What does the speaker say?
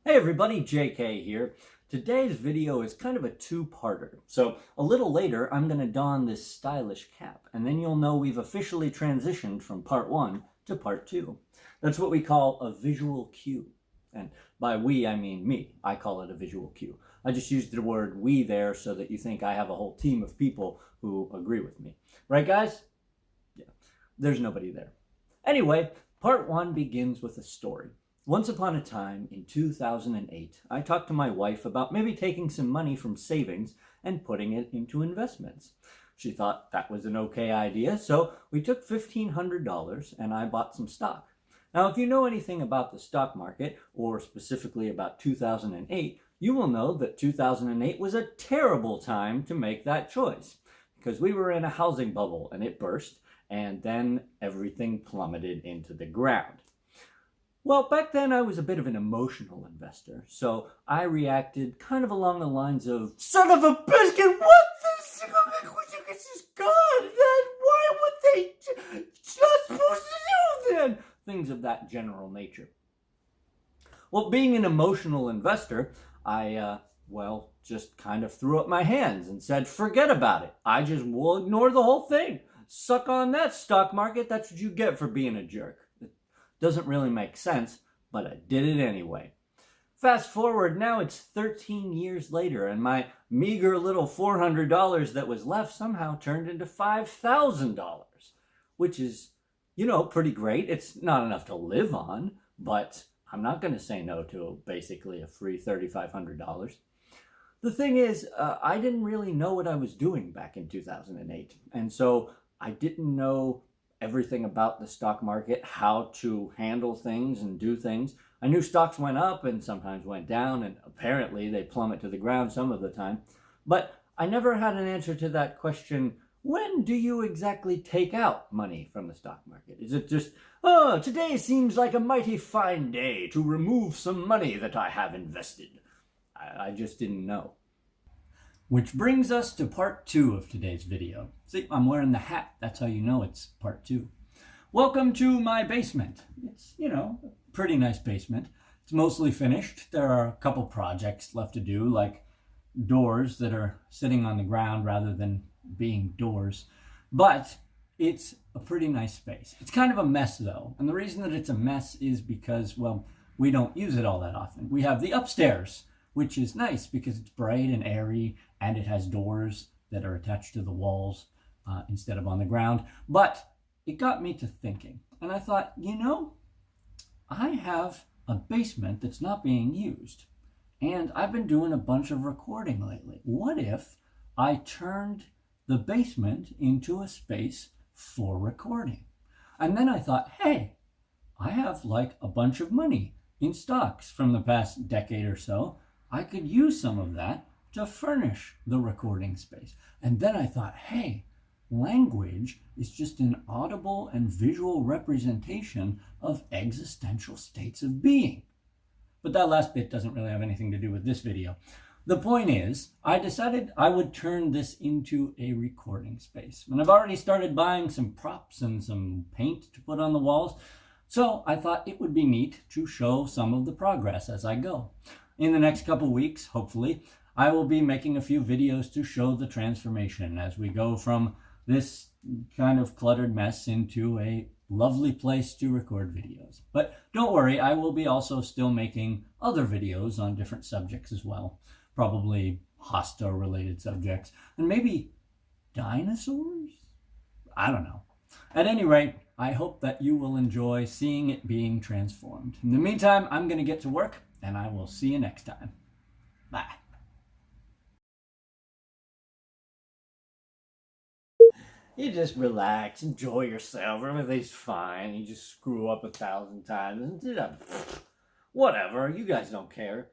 Hey everybody, JK here. Today's video is kind of a two-parter. So a little later, I'm going to don this stylish cap, and then you'll know we've officially transitioned from part one to part two. That's what we call a visual cue. And by we, I mean me. I call it a visual cue. I just used the word we there so that you think I have a whole team of people who agree with me. Right, guys? Yeah. There's nobody there. Anyway, part one begins with a story. Once upon a time, in 2008, I talked to my wife about maybe taking some money from savings and putting it into investments. She thought that was an okay idea, so we took $1,500 and I bought some stock. Now, if you know anything about the stock market, or specifically about 2008, you will know that 2008 was a terrible time to make that choice, because we were in a housing bubble and it burst, and then everything plummeted into the ground. Well, back then I was a bit of an emotional investor, so I reacted kind of along the lines of, "Son of a biscuit, what this is gone, then why would they just supposed to do then?" Things of that general nature. Well, being an emotional investor, I, just kind of threw up my hands and said, forget about it. I just will ignore the whole thing. Suck on that, stock market. That's what you get for being a jerk. Doesn't really make sense, but I did it anyway. Fast forward, now it's 13 years later, and my meager little $400 that was left somehow turned into $5,000, which is, pretty great. It's not enough to live on, but I'm not going to say no to basically a free $3,500. The thing is, I didn't really know what I was doing back in 2008, and so I didn't know everything about the stock market, how to handle things and do things. I knew stocks went up and sometimes went down, and apparently they plummet to the ground some of the time. But I never had an answer to that question, when do you exactly take out money from the stock market? Is it just, oh, today seems like a mighty fine day to remove some money that I have invested? I just didn't know. Which brings us to part two of today's video. See, I'm wearing the hat. That's how you know it's part two. Welcome to my basement. It's, a pretty nice basement. It's mostly finished. There are a couple projects left to do, like doors that are sitting on the ground rather than being doors. But it's a pretty nice space. It's kind of a mess, though. And the reason that it's a mess is because, we don't use it all that often. We have the upstairs, which is nice because it's bright and airy, and it has doors that are attached to the walls instead of on the ground. But it got me to thinking, and I thought, I have a basement that's not being used, and I've been doing a bunch of recording lately. What if I turned the basement into a space for recording? And then I thought, hey, I have like a bunch of money in stocks from the past decade or so. I could use some of that to furnish the recording space. And then I thought, hey, language is just an audible and visual representation of existential states of being. But that last bit doesn't really have anything to do with this video. The point is, I decided I would turn this into a recording space. And I've already started buying some props and some paint to put on the walls. So I thought it would be neat to show some of the progress as I go. In the next couple weeks, hopefully, I will be making a few videos to show the transformation as we go from this kind of cluttered mess into a lovely place to record videos. But don't worry, I will be also still making other videos on different subjects as well. Probably hosta-related subjects, and maybe dinosaurs? I don't know. At any rate, I hope that you will enjoy seeing it being transformed. In the meantime, I'm going to get to work, and I will see you next time. Bye. You just relax, enjoy yourself, everything's fine. You just screw up 1,000 times. Whatever, you guys don't care.